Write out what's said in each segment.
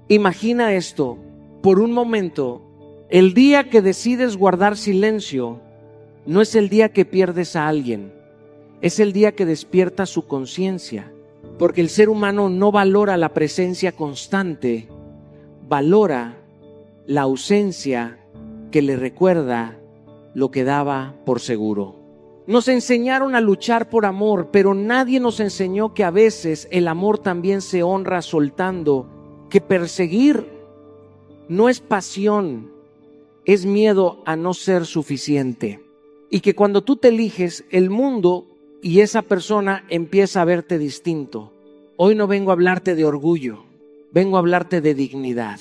Imagina esto, por un momento, el día que decides guardar silencio no es el día que pierdes a alguien, es el día que despierta su conciencia, porque el ser humano no valora la presencia constante, valora la ausencia que le recuerda lo que daba por seguro. Nos enseñaron a luchar por amor, pero nadie nos enseñó que a veces el amor también se honra soltando, que perseguir no es pasión, es miedo a no ser suficiente. Y que cuando tú te eliges, el mundo y esa persona empieza a verte distinto. Hoy no vengo a hablarte de orgullo, vengo a hablarte de dignidad.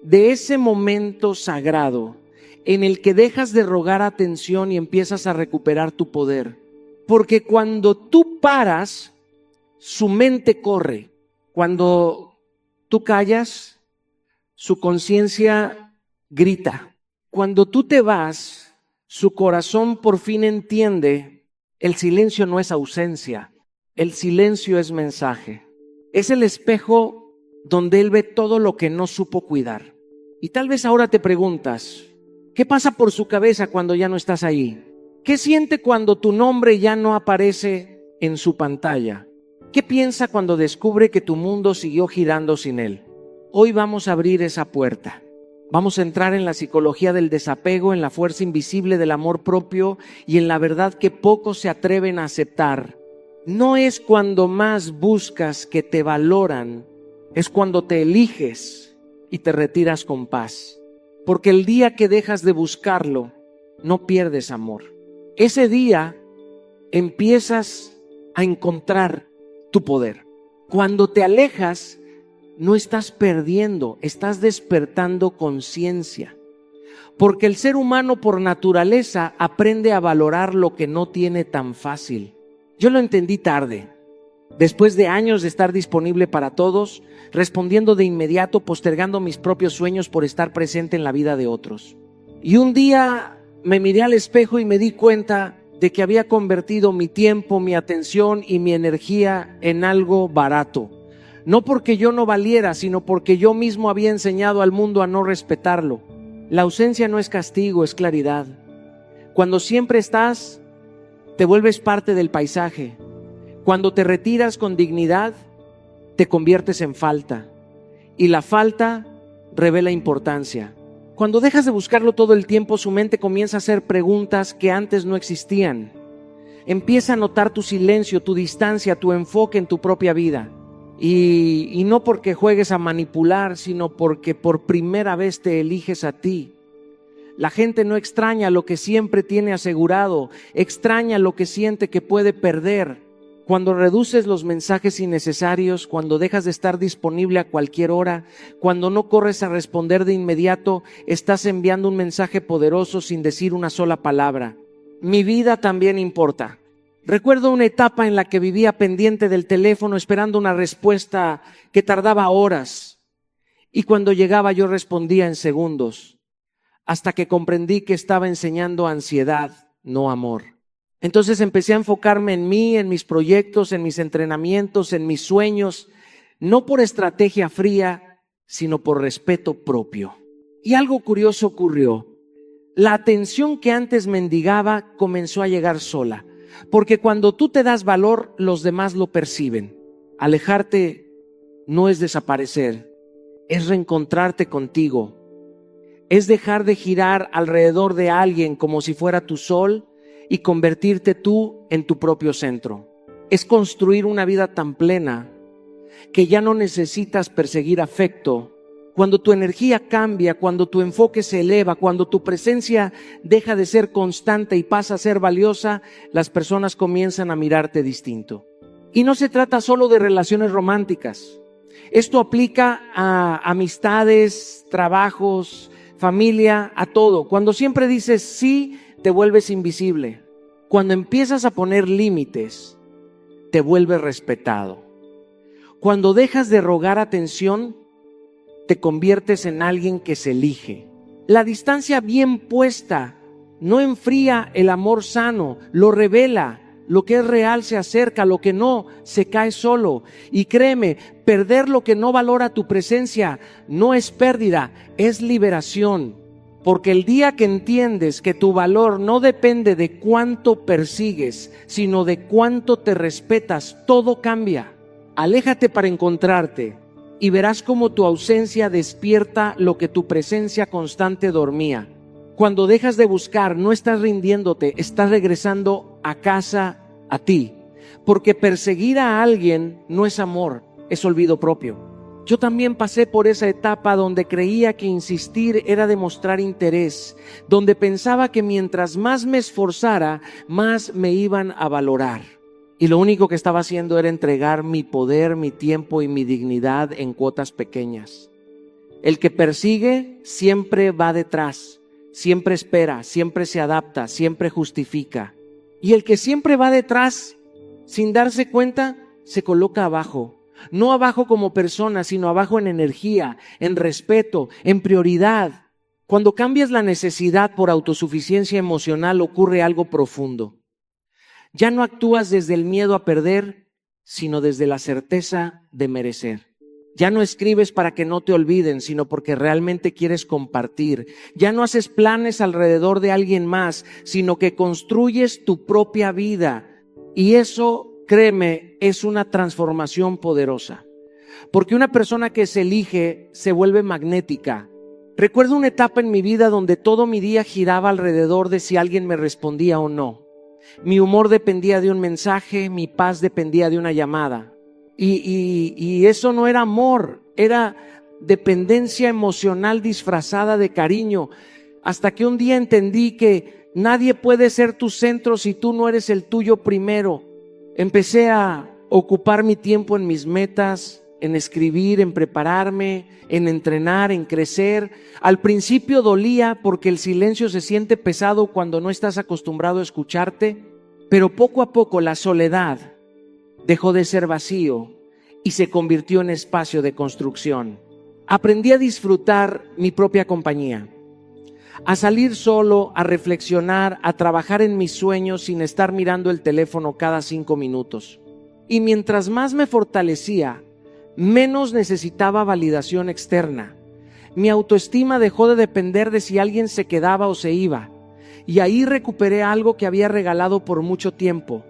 De ese momento sagrado en el que dejas de rogar atención y empiezas a recuperar tu poder. Porque cuando tú paras, su mente corre. Cuando tú callas, su conciencia grita. Cuando tú te vas, su corazón por fin entiende, el silencio no es ausencia, el silencio es mensaje. Es el espejo donde él ve todo lo que no supo cuidar. Y tal vez ahora te preguntas, ¿qué pasa por su cabeza cuando ya no estás ahí? ¿Qué siente cuando tu nombre ya no aparece en su pantalla? ¿Qué piensa cuando descubre que tu mundo siguió girando sin él? Hoy vamos a abrir esa puerta. Vamos a entrar en la psicología del desapego, en la fuerza invisible del amor propio y en la verdad que pocos se atreven a aceptar. No es cuando más buscas que te valoran, es cuando te eliges y te retiras con paz. Porque el día que dejas de buscarlo, no pierdes amor. Ese día empiezas a encontrar tu poder. Cuando te alejas, no estás perdiendo, estás despertando conciencia. Porque el ser humano por naturaleza aprende a valorar lo que no tiene tan fácil. Yo lo entendí tarde. Después de años de estar disponible para todos, respondiendo de inmediato, postergando mis propios sueños por estar presente en la vida de otros. Y un día me miré al espejo y me di cuenta de que había convertido mi tiempo, mi atención y mi energía en algo barato. No porque yo no valiera, sino porque yo mismo había enseñado al mundo a no respetarlo. La ausencia no es castigo, es claridad. Cuando siempre estás, te vuelves parte del paisaje. Cuando te retiras con dignidad, te conviertes en falta. Y la falta revela importancia. Cuando dejas de buscarlo todo el tiempo, su mente comienza a hacer preguntas que antes no existían. Empieza a notar tu silencio, tu distancia, tu enfoque en tu propia vida. Y no porque juegues a manipular, sino porque por primera vez te eliges a ti. La gente no extraña lo que siempre tiene asegurado, extraña lo que siente que puede perder. Cuando reduces los mensajes innecesarios, cuando dejas de estar disponible a cualquier hora, cuando no corres a responder de inmediato, estás enviando un mensaje poderoso sin decir una sola palabra. Mi vida también importa. Recuerdo una etapa en la que vivía pendiente del teléfono esperando una respuesta que tardaba horas. Y cuando llegaba yo respondía en segundos, hasta que comprendí que estaba enseñando ansiedad, no amor. Entonces empecé a enfocarme en mí, en mis proyectos, en mis entrenamientos, en mis sueños, no por estrategia fría, sino por respeto propio. Y algo curioso ocurrió. La atención que antes mendigaba comenzó a llegar sola. Porque cuando tú te das valor, los demás lo perciben. Alejarte no es desaparecer, es reencontrarte contigo. Es dejar de girar alrededor de alguien como si fuera tu sol y convertirte tú en tu propio centro. Es construir una vida tan plena que ya no necesitas perseguir afecto. Cuando tu energía cambia, cuando tu enfoque se eleva, cuando tu presencia deja de ser constante y pasa a ser valiosa, las personas comienzan a mirarte distinto. Y no se trata solo de relaciones románticas. Esto aplica a amistades, trabajos, familia, a todo. Cuando siempre dices sí, te vuelves invisible. Cuando empiezas a poner límites, te vuelves respetado. Cuando dejas de rogar atención, te conviertes en alguien que se elige. La distancia bien puesta no enfría el amor sano, lo revela, Lo que es real se acerca, lo que no se cae solo. Y créeme, perder lo que no valora tu presencia no es pérdida, es liberación. Porque el día que entiendes que tu valor no depende de cuánto persigues, sino de cuánto te respetas, todo cambia. Aléjate para encontrarte y verás cómo tu ausencia despierta lo que tu presencia constante dormía. Cuando dejas de buscar, no estás rindiéndote, estás regresando a casa a ti. Porque perseguir a alguien no es amor, es olvido propio. Yo también pasé por esa etapa donde creía que insistir era demostrar interés, donde pensaba que mientras más me esforzara, más me iban a valorar. Y lo único que estaba haciendo era entregar mi poder, mi tiempo y mi dignidad en cuotas pequeñas. El que persigue siempre va detrás, siempre espera, siempre se adapta, siempre justifica. Y el que siempre va detrás, sin darse cuenta, se coloca abajo. No abajo como persona, sino abajo en energía, en respeto, en prioridad. Cuando cambias la necesidad por autosuficiencia emocional, ocurre algo profundo. Ya no actúas desde el miedo a perder, sino desde la certeza de merecer. Ya no escribes para que no te olviden, sino porque realmente quieres compartir. Ya no haces planes alrededor de alguien más, sino que construyes tu propia vida. Y eso, créeme, es una transformación poderosa. Porque una persona que se elige se vuelve magnética. Recuerdo una etapa en mi vida donde todo mi día giraba alrededor de si alguien me respondía o no. Mi humor dependía de un mensaje, mi paz dependía de una llamada. Y eso no era amor, era dependencia emocional disfrazada de cariño. Hasta que un día entendí que nadie puede ser tu centro si tú no eres el tuyo primero. Empecé a ocupar mi tiempo en mis metas, en escribir, en prepararme, en entrenar, en crecer. Al principio dolía porque el silencio se siente pesado cuando no estás acostumbrado a escucharte, pero poco a poco la soledad dejó de ser vacío y se convirtió en espacio de construcción. Aprendí a disfrutar mi propia compañía, a salir solo, a reflexionar, a trabajar en mis sueños sin estar mirando el teléfono cada 5 minutos. Y mientras más me fortalecía, menos necesitaba validación externa. Mi autoestima dejó de depender de si alguien se quedaba o se iba. Y ahí recuperé algo que había regalado por mucho tiempo,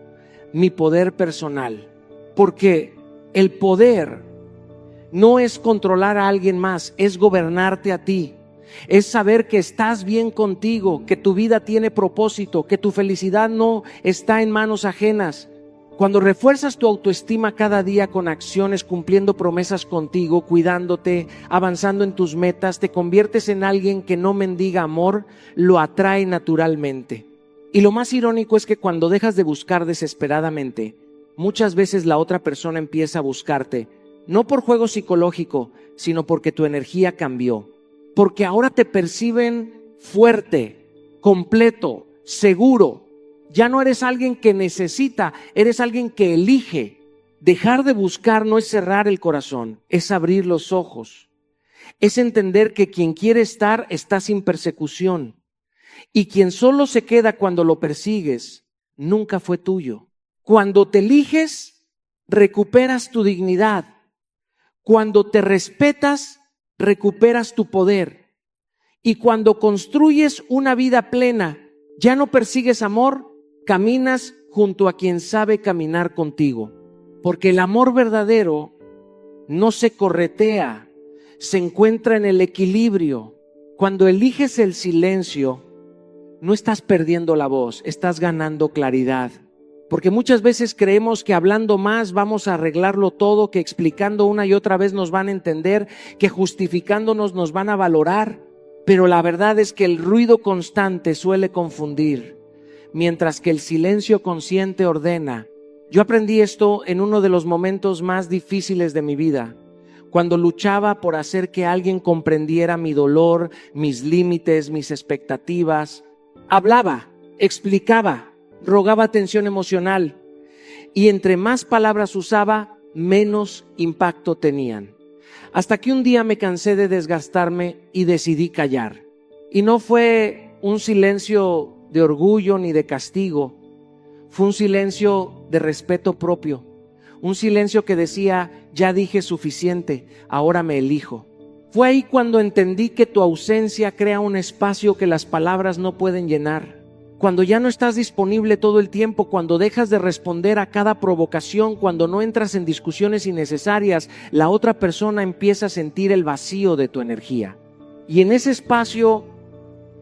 mi poder personal. Porque el poder no es controlar a alguien más, es gobernarte a ti. Es saber que estás bien contigo, que tu vida tiene propósito, que tu felicidad no está en manos ajenas. Cuando refuerzas tu autoestima cada día con acciones, cumpliendo promesas contigo, cuidándote, avanzando en tus metas, te conviertes en alguien que no mendiga amor, lo atrae naturalmente. Y lo más irónico es que cuando dejas de buscar desesperadamente, muchas veces la otra persona empieza a buscarte, no por juego psicológico, sino porque tu energía cambió. Porque ahora te perciben fuerte, completo, seguro. Ya no eres alguien que necesita, eres alguien que elige. Dejar de buscar no es cerrar el corazón, es abrir los ojos. Es entender que quien quiere estar está sin persecución. Y quien solo se queda cuando lo persigues, nunca fue tuyo. Cuando te eliges, recuperas tu dignidad. Cuando te respetas, recuperas tu poder. Y cuando construyes una vida plena, ya no persigues amor, caminas junto a quien sabe caminar contigo. Porque el amor verdadero no se corretea, se encuentra en el equilibrio. Cuando eliges el silencio, no estás perdiendo la voz, estás ganando claridad. Porque muchas veces creemos que hablando más vamos a arreglarlo todo, que explicando una y otra vez nos van a entender, que justificándonos nos van a valorar. Pero la verdad es que el ruido constante suele confundir, mientras que el silencio consciente ordena. Yo aprendí esto en uno de los momentos más difíciles de mi vida, cuando luchaba por hacer que alguien comprendiera mi dolor, mis límites, mis expectativas. Hablaba, explicaba, rogaba atención emocional, y entre más palabras usaba, menos impacto tenían. Hasta que un día me cansé de desgastarme y decidí callar. Y no fue un silencio de orgullo ni de castigo. Fue un silencio de respeto propio, un silencio que decía: ya dije suficiente, ahora me elijo. Fue ahí cuando entendí que tu ausencia crea un espacio que las palabras no pueden llenar. Cuando ya no estás disponible todo el tiempo, cuando dejas de responder a cada provocación, cuando no entras en discusiones innecesarias, la otra persona empieza a sentir el vacío de tu energía. Y en ese espacio,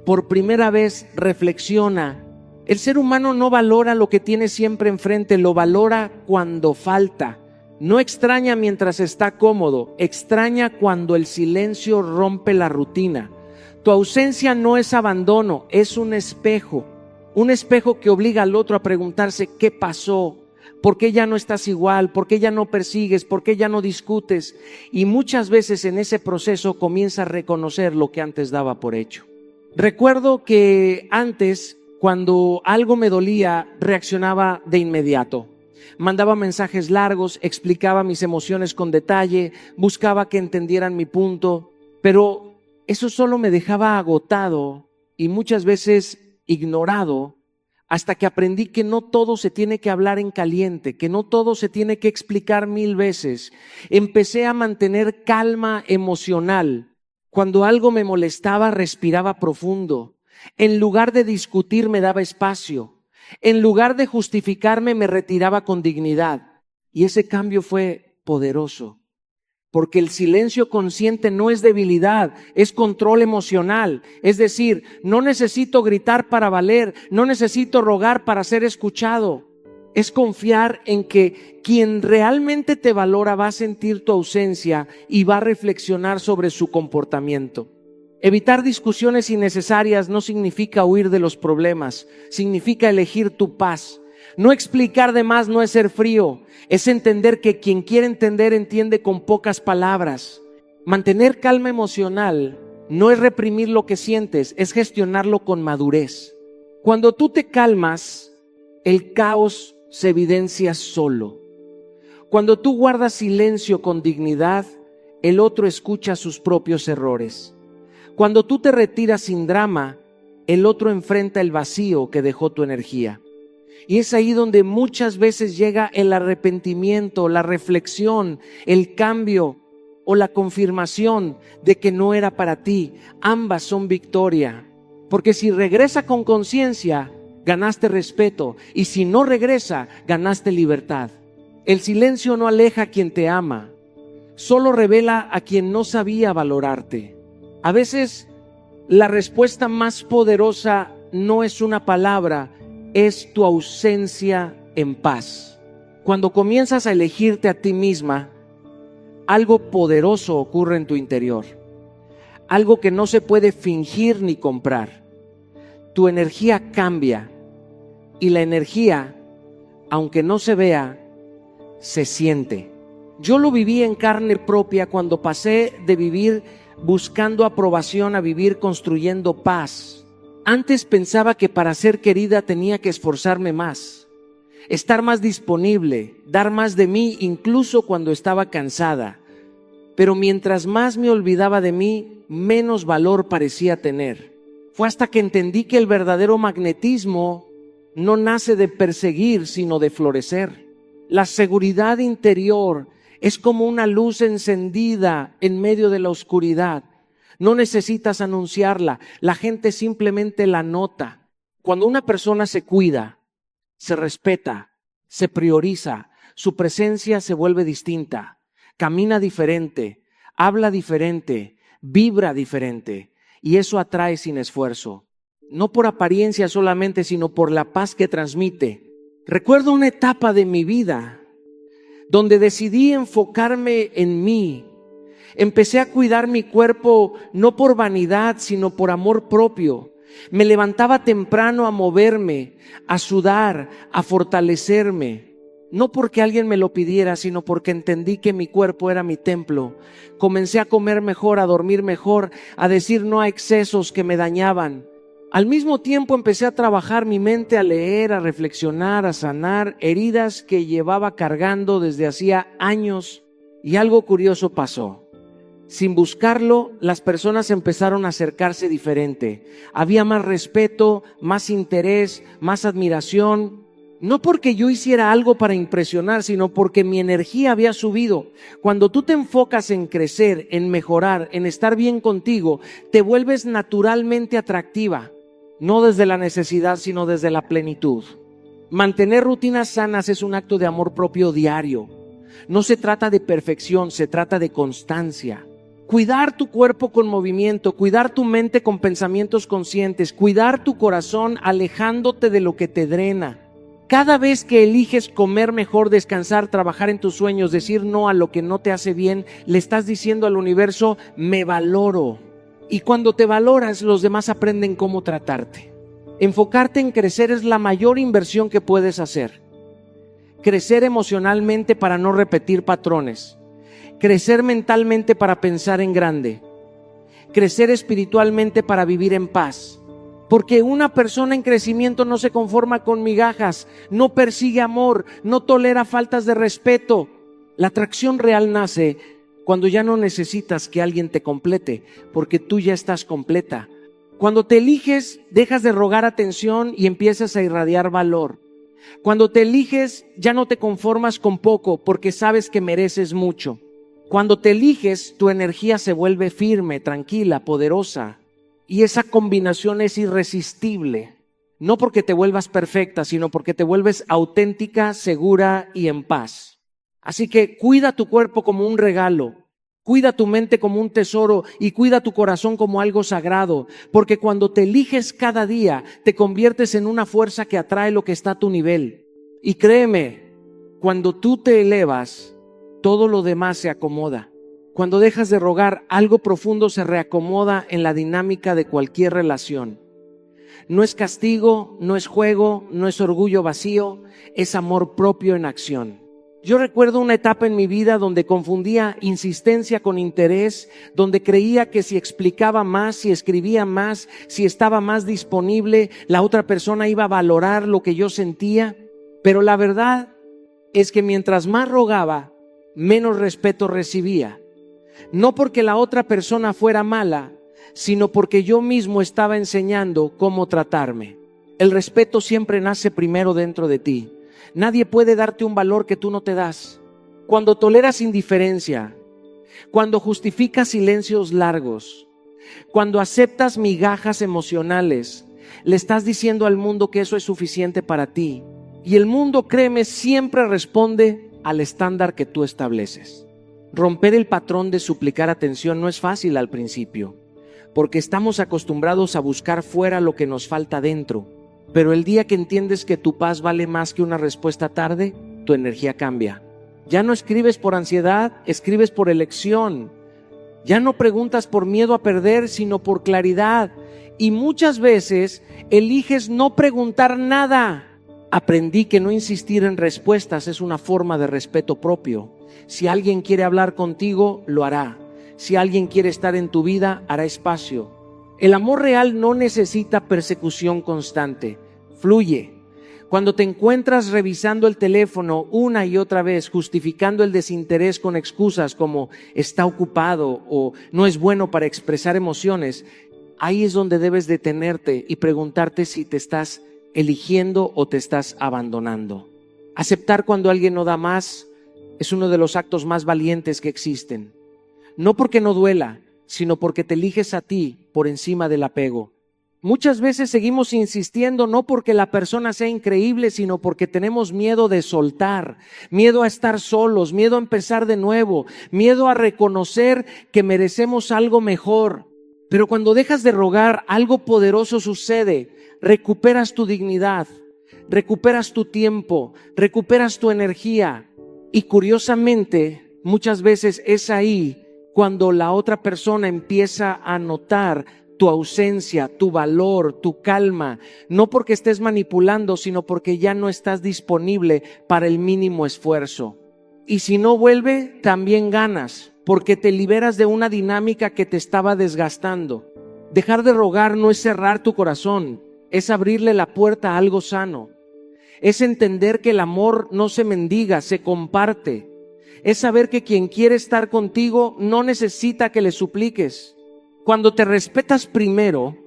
por primera vez, reflexiona. El ser humano no valora lo que tiene siempre enfrente, lo valora cuando falta. No extraña mientras está cómodo, extraña cuando el silencio rompe la rutina. Tu ausencia no es abandono, es un espejo que obliga al otro a preguntarse: ¿qué pasó? ¿Por qué ya no estás igual? ¿Por qué ya no persigues? ¿Por qué ya no discutes? Y muchas veces en ese proceso comienza a reconocer lo que antes daba por hecho. Recuerdo que antes, cuando algo me dolía, reaccionaba de inmediato. Mandaba mensajes largos, explicaba mis emociones con detalle, buscaba que entendieran mi punto, pero eso solo me dejaba agotado y muchas veces ignorado, hasta que aprendí que no todo se tiene que hablar en caliente, que no todo se tiene que explicar 1000 veces. Empecé a mantener calma emocional. Cuando algo me molestaba, respiraba profundo. En lugar de discutir, me daba espacio. En lugar de justificarme, me retiraba con dignidad. Y ese cambio fue poderoso. Porque el silencio consciente no es debilidad, es control emocional. Es decir, no necesito gritar para valer, no necesito rogar para ser escuchado. Es confiar en que quien realmente te valora va a sentir tu ausencia y va a reflexionar sobre su comportamiento. Evitar discusiones innecesarias no significa huir de los problemas, significa elegir tu paz. No explicar de más no es ser frío, es entender que quien quiere entender entiende con pocas palabras. Mantener calma emocional no es reprimir lo que sientes, es gestionarlo con madurez. Cuando tú te calmas, el caos se evidencia solo. Cuando tú guardas silencio con dignidad, el otro escucha sus propios errores. Cuando tú te retiras sin drama, el otro enfrenta el vacío que dejó tu energía. Y es ahí donde muchas veces llega el arrepentimiento, la reflexión, el cambio o la confirmación de que no era para ti. Ambas son victoria. Porque si regresa con conciencia, ganaste respeto. Y si no regresa, ganaste libertad. El silencio no aleja a quien te ama, solo revela a quien no sabía valorarte. A veces la respuesta más poderosa no es una palabra, es tu ausencia en paz. Cuando comienzas a elegirte a ti misma, algo poderoso ocurre en tu interior. Algo que no se puede fingir ni comprar. Tu energía cambia y la energía, aunque no se vea, se siente. Yo lo viví en carne propia cuando pasé de vivir buscando aprobación a vivir construyendo paz. Antes pensaba que para ser querida tenía que esforzarme más, estar más disponible, dar más de mí incluso cuando estaba cansada. Pero mientras más me olvidaba de mí, menos valor parecía tener. Fue hasta que entendí que el verdadero magnetismo no nace de perseguir, sino de florecer. La seguridad interior es como una luz encendida en medio de la oscuridad. No necesitas anunciarla, la gente simplemente la nota. Cuando una persona se cuida, se respeta, se prioriza, su presencia se vuelve distinta, camina diferente, habla diferente, vibra diferente, y eso atrae sin esfuerzo. No por apariencia solamente, sino por la paz que transmite. Recuerdo una etapa de mi vida donde decidí enfocarme en mí. Empecé a cuidar mi cuerpo no por vanidad, sino por amor propio. Me levantaba temprano a moverme, a sudar, a fortalecerme. No porque alguien me lo pidiera, sino porque entendí que mi cuerpo era mi templo. Comencé a comer mejor, a dormir mejor, a decir no a excesos que me dañaban. Al mismo tiempo empecé a trabajar mi mente, a leer, a reflexionar, a sanar heridas que llevaba cargando desde hacía años. Y algo curioso pasó. Sin buscarlo, las personas empezaron a acercarse diferente. Había más respeto, más interés, más admiración. No porque yo hiciera algo para impresionar, sino porque mi energía había subido. Cuando tú te enfocas en crecer, en mejorar, en estar bien contigo, te vuelves naturalmente atractiva. No desde la necesidad, sino desde la plenitud. Mantener rutinas sanas es un acto de amor propio diario. No se trata de perfección, se trata de constancia. Cuidar tu cuerpo con movimiento, cuidar tu mente con pensamientos conscientes, cuidar tu corazón alejándote de lo que te drena. Cada vez que eliges comer mejor, descansar, trabajar en tus sueños, decir no a lo que no te hace bien, le estás diciendo al universo, me valoro. Y cuando te valoras, los demás aprenden cómo tratarte. Enfocarte en crecer es la mayor inversión que puedes hacer. Crecer emocionalmente para no repetir patrones. Crecer mentalmente para pensar en grande. Crecer espiritualmente para vivir en paz. Porque una persona en crecimiento no se conforma con migajas, no persigue amor, no tolera faltas de respeto. La atracción real nace cuando ya no necesitas que alguien te complete, porque tú ya estás completa. Cuando te eliges, dejas de rogar atención y empiezas a irradiar valor. Cuando te eliges, ya no te conformas con poco, porque sabes que mereces mucho. Cuando te eliges, tu energía se vuelve firme, tranquila, poderosa. Y esa combinación es irresistible. No porque te vuelvas perfecta, sino porque te vuelves auténtica, segura y en paz. Así que cuida tu cuerpo como un regalo. Cuida tu mente como un tesoro y cuida tu corazón como algo sagrado, porque cuando te eliges cada día, te conviertes en una fuerza que atrae lo que está a tu nivel. Y créeme, cuando tú te elevas, todo lo demás se acomoda. Cuando dejas de rogar, algo profundo se reacomoda en la dinámica de cualquier relación. No es castigo, no es juego, no es orgullo vacío, es amor propio en acción. Yo recuerdo una etapa en mi vida donde confundía insistencia con interés, donde creía que si explicaba más, si escribía más, si estaba más disponible, la otra persona iba a valorar lo que yo sentía. Pero la verdad es que mientras más rogaba, menos respeto recibía. No porque la otra persona fuera mala, sino porque yo mismo estaba enseñando cómo tratarme. El respeto siempre nace primero dentro de ti. Nadie puede darte un valor que tú no te das. Cuando toleras indiferencia, cuando justificas silencios largos, cuando aceptas migajas emocionales, le estás diciendo al mundo que eso es suficiente para ti. Y el mundo, créeme, siempre responde al estándar que tú estableces. Romper el patrón de suplicar atención no es fácil al principio, porque estamos acostumbrados a buscar fuera lo que nos falta dentro. Pero el día que entiendes que tu paz vale más que una respuesta tarde, tu energía cambia. Ya no escribes por ansiedad, escribes por elección. Ya no preguntas por miedo a perder, sino por claridad. Y muchas veces eliges no preguntar nada. Aprendí que no insistir en respuestas es una forma de respeto propio. Si alguien quiere hablar contigo, lo hará. Si alguien quiere estar en tu vida, hará espacio. El amor real no necesita persecución constante, fluye. Cuando te encuentras revisando el teléfono una y otra vez, justificando el desinterés con excusas como está ocupado o no es bueno para expresar emociones, ahí es donde debes detenerte y preguntarte si te estás eligiendo o te estás abandonando. Aceptar cuando alguien no da más es uno de los actos más valientes que existen. No porque no duela, sino porque te eliges a ti por encima del apego. Muchas veces seguimos insistiendo no porque la persona sea increíble, sino porque tenemos miedo de soltar, miedo a estar solos, miedo a empezar de nuevo, miedo a reconocer que merecemos algo mejor. Pero cuando dejas de rogar, algo poderoso sucede. Recuperas tu dignidad, recuperas tu tiempo, recuperas tu energía. Y curiosamente, muchas veces es ahí cuando la otra persona empieza a notar tu ausencia, tu valor, tu calma, no porque estés manipulando, sino porque ya no estás disponible para el mínimo esfuerzo. Y si no vuelve, también ganas, porque te liberas de una dinámica que te estaba desgastando. Dejar de rogar no es cerrar tu corazón, es abrirle la puerta a algo sano. Es entender que el amor no se mendiga, se comparte. Es saber que quien quiere estar contigo no necesita que le supliques. Cuando te respetas primero,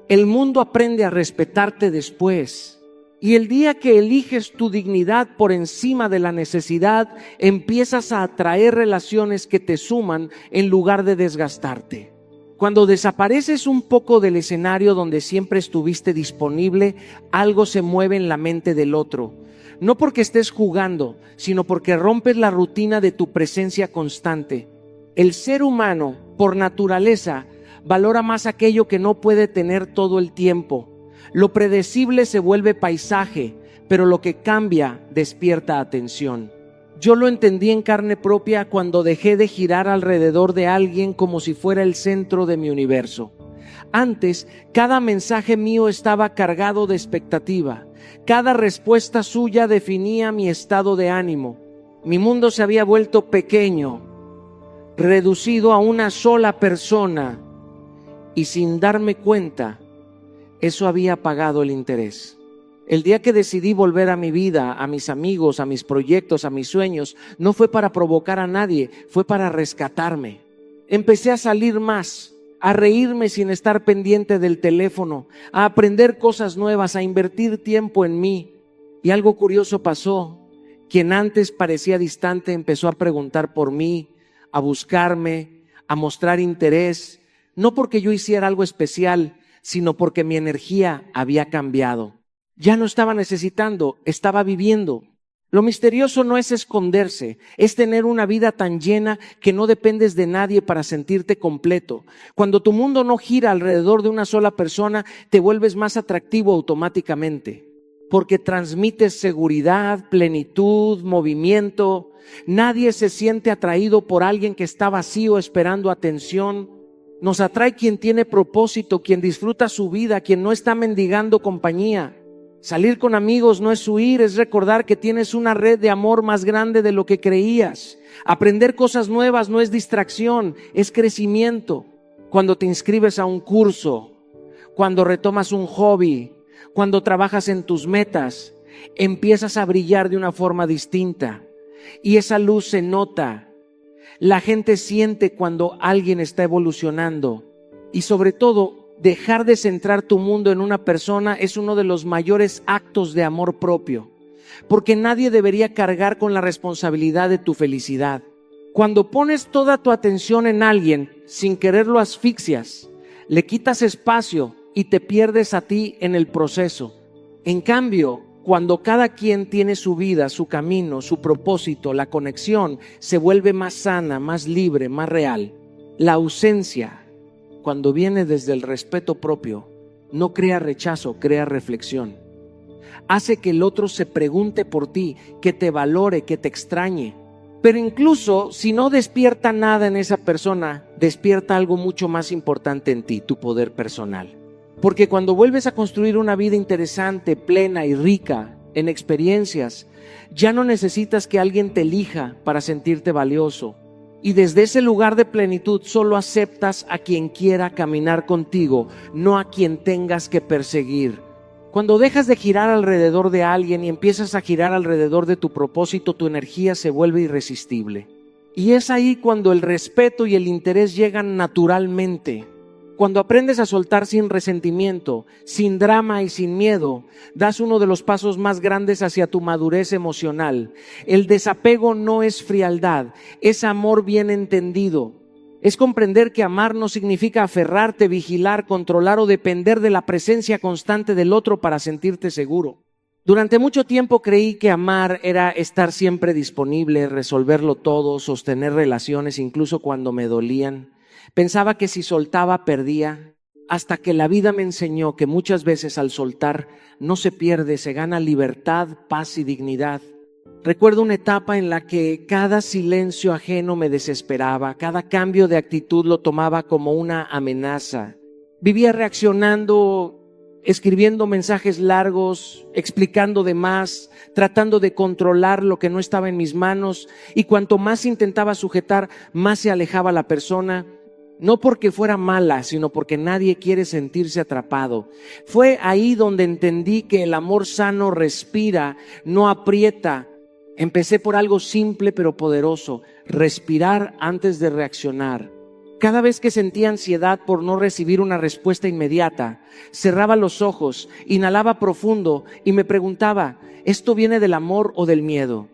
el mundo aprende a respetarte después. Y el día que eliges tu dignidad por encima de la necesidad, empiezas a atraer relaciones que te suman en lugar de desgastarte. Cuando desapareces un poco del escenario donde siempre estuviste disponible, algo se mueve en la mente del otro. No porque estés jugando, sino porque rompes la rutina de tu presencia constante. El ser humano, por naturaleza, valora más aquello que no puede tener todo el tiempo. Lo predecible se vuelve paisaje, pero lo que cambia despierta atención. Yo lo entendí en carne propia cuando dejé de girar alrededor de alguien como si fuera el centro de mi universo. Antes, cada mensaje mío estaba cargado de expectativa. Cada respuesta suya definía mi estado de ánimo. Mi mundo se había vuelto pequeño, reducido a una sola persona, y sin darme cuenta, eso había apagado el interés. El día que decidí volver a mi vida, a mis amigos, a mis proyectos, a mis sueños, no fue para provocar a nadie, fue para rescatarme. Empecé a salir más, a reírme sin estar pendiente del teléfono, a aprender cosas nuevas, a invertir tiempo en mí. Y algo curioso pasó. Quien antes parecía distante empezó a preguntar por mí, a buscarme, a mostrar interés, no porque yo hiciera algo especial, sino porque mi energía había cambiado. Ya no estaba necesitando, estaba viviendo. Lo misterioso no es esconderse, es tener una vida tan llena que no dependes de nadie para sentirte completo. Cuando tu mundo no gira alrededor de una sola persona, te vuelves más atractivo automáticamente, porque transmites seguridad, plenitud, movimiento. Nadie se siente atraído por alguien que está vacío esperando atención. Nos atrae quien tiene propósito, quien disfruta su vida, quien no está mendigando compañía. Salir con amigos no es huir, es recordar que tienes una red de amor más grande de lo que creías. Aprender cosas nuevas no es distracción, es crecimiento. Cuando te inscribes a un curso, cuando retomas un hobby, cuando trabajas en tus metas, empiezas a brillar de una forma distinta. Y esa luz se nota. La gente siente cuando alguien está evolucionando. Y sobre todo, dejar de centrar tu mundo en una persona es uno de los mayores actos de amor propio, porque nadie debería cargar con la responsabilidad de tu felicidad. Cuando pones toda tu atención en alguien, sin querer lo asfixias, le quitas espacio y te pierdes a ti en el proceso. En cambio, cuando cada quien tiene su vida, su camino, su propósito, la conexión, se vuelve más sana, más libre, más real. La ausencia, cuando viene desde el respeto propio, no crea rechazo, crea reflexión. Hace que el otro se pregunte por ti, que te valore, que te extrañe. Pero incluso si no despierta nada en esa persona, despierta algo mucho más importante en ti, tu poder personal. Porque cuando vuelves a construir una vida interesante, plena y rica en experiencias, ya no necesitas que alguien te elija para sentirte valioso. Y desde ese lugar de plenitud solo aceptas a quien quiera caminar contigo, no a quien tengas que perseguir. Cuando dejas de girar alrededor de alguien y empiezas a girar alrededor de tu propósito, tu energía se vuelve irresistible. Y es ahí cuando el respeto y el interés llegan naturalmente. Cuando aprendes a soltar sin resentimiento, sin drama y sin miedo, das uno de los pasos más grandes hacia tu madurez emocional. El desapego no es frialdad, es amor bien entendido. Es comprender que amar no significa aferrarte, vigilar, controlar o depender de la presencia constante del otro para sentirte seguro. Durante mucho tiempo creí que amar era estar siempre disponible, resolverlo todo, sostener relaciones incluso cuando me dolían. Pensaba que si soltaba perdía, hasta que la vida me enseñó que muchas veces al soltar no se pierde, se gana libertad, paz y dignidad. Recuerdo una etapa en la que cada silencio ajeno me desesperaba, cada cambio de actitud lo tomaba como una amenaza. Vivía reaccionando, escribiendo mensajes largos, explicando de más, tratando de controlar lo que no estaba en mis manos, y cuanto más intentaba sujetar, más se alejaba la persona. No porque fuera mala, sino porque nadie quiere sentirse atrapado. Fue ahí donde entendí que el amor sano respira, no aprieta. Empecé por algo simple pero poderoso: respirar antes de reaccionar. Cada vez que sentía ansiedad por no recibir una respuesta inmediata, cerraba los ojos, inhalaba profundo y me preguntaba, ¿esto viene del amor o del miedo?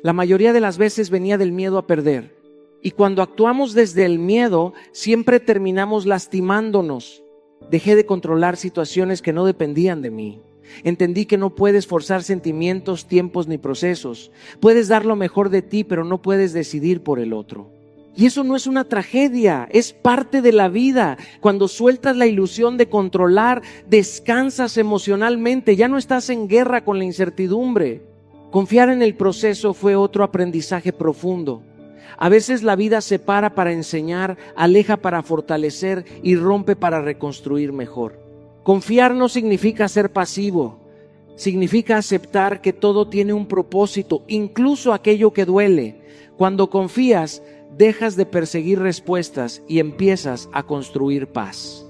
La mayoría de las veces venía del miedo a perder. Y cuando actuamos desde el miedo, siempre terminamos lastimándonos. Dejé de controlar situaciones que no dependían de mí. Entendí que no puedes forzar sentimientos, tiempos ni procesos. Puedes dar lo mejor de ti, pero no puedes decidir por el otro. Y eso no es una tragedia, es parte de la vida. Cuando sueltas la ilusión de controlar, descansas emocionalmente, ya no estás en guerra con la incertidumbre. Confiar en el proceso fue otro aprendizaje profundo. A veces la vida separa para enseñar, aleja para fortalecer y rompe para reconstruir mejor. Confiar no significa ser pasivo, significa aceptar que todo tiene un propósito, incluso aquello que duele. Cuando confías, dejas de perseguir respuestas y empiezas a construir paz.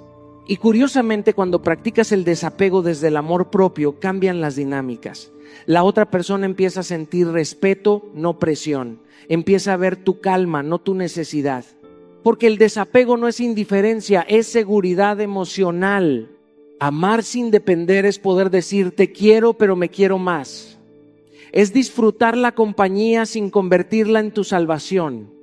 Y curiosamente, cuando practicas el desapego desde el amor propio, cambian las dinámicas. La otra persona empieza a sentir respeto, no presión. Empieza a ver tu calma, no tu necesidad. Porque el desapego no es indiferencia, es seguridad emocional. Amar sin depender es poder decir te quiero, pero me quiero más. Es disfrutar la compañía sin convertirla en tu salvación.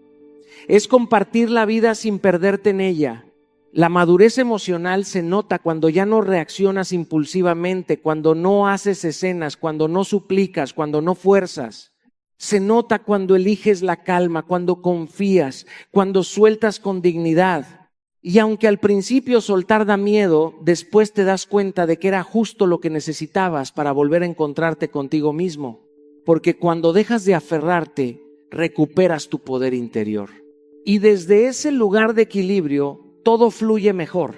Es compartir la vida sin perderte en ella. La madurez emocional se nota cuando ya no reaccionas impulsivamente, cuando no haces escenas, cuando no suplicas, cuando no fuerzas. Se nota cuando eliges la calma, cuando confías, cuando sueltas con dignidad. Y aunque al principio soltar da miedo, después te das cuenta de que era justo lo que necesitabas para volver a encontrarte contigo mismo. Porque cuando dejas de aferrarte, recuperas tu poder interior. Y desde ese lugar de equilibrio, todo fluye mejor.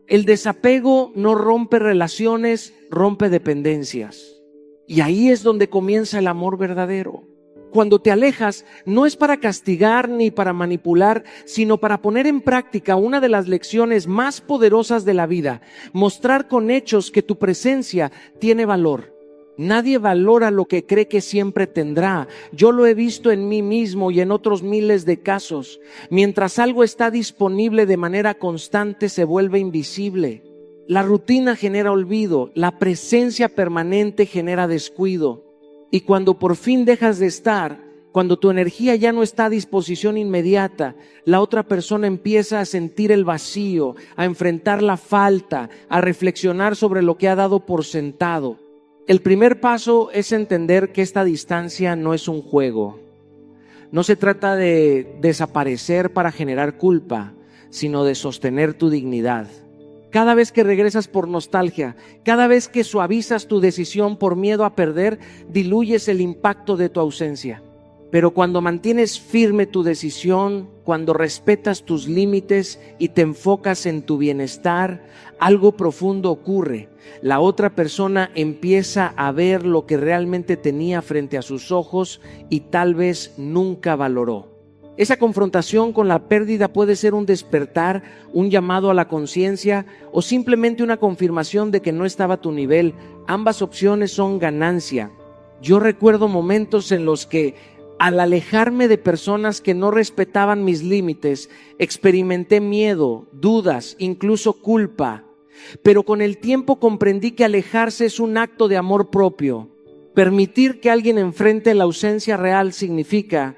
El desapego no rompe relaciones, rompe dependencias. Y ahí es donde comienza el amor verdadero. Cuando te alejas, no es para castigar ni para manipular, sino para poner en práctica una de las lecciones más poderosas de la vida, mostrar con hechos que tu presencia tiene valor. Nadie valora lo que cree que siempre tendrá. Yo lo he visto en mí mismo y en otros miles de casos. Mientras algo está disponible de manera constante, se vuelve invisible. La rutina genera olvido, la presencia permanente genera descuido. Y cuando por fin dejas de estar, cuando tu energía ya no está a disposición inmediata, la otra persona empieza a sentir el vacío, a enfrentar la falta, a reflexionar sobre lo que ha dado por sentado. El primer paso es entender que esta distancia no es un juego. No se trata de desaparecer para generar culpa, sino de sostener tu dignidad. Cada vez que regresas por nostalgia, cada vez que suavizas tu decisión por miedo a perder, diluyes el impacto de tu ausencia. Pero cuando mantienes firme tu decisión, cuando respetas tus límites y te enfocas en tu bienestar, algo profundo ocurre. La otra persona empieza a ver lo que realmente tenía frente a sus ojos y tal vez nunca valoró. Esa confrontación con la pérdida puede ser un despertar, un llamado a la conciencia o simplemente una confirmación de que no estaba a tu nivel. Ambas opciones son ganancia. Yo recuerdo momentos en los que, al alejarme de personas que no respetaban mis límites, experimenté miedo, dudas, incluso culpa. Pero con el tiempo comprendí que alejarse es un acto de amor propio. Permitir que alguien enfrente la ausencia real significa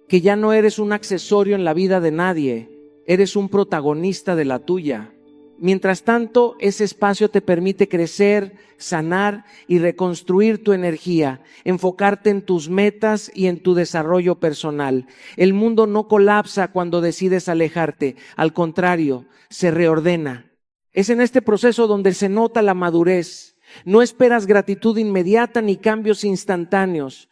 que ya no eres un accesorio en la vida de nadie, eres un protagonista de la tuya. Mientras tanto, ese espacio te permite crecer, sanar y reconstruir tu energía, enfocarte en tus metas y en tu desarrollo personal. El mundo no colapsa cuando decides alejarte, al contrario, se reordena. Es en este proceso donde se nota la madurez. No esperas gratitud inmediata ni cambios instantáneos.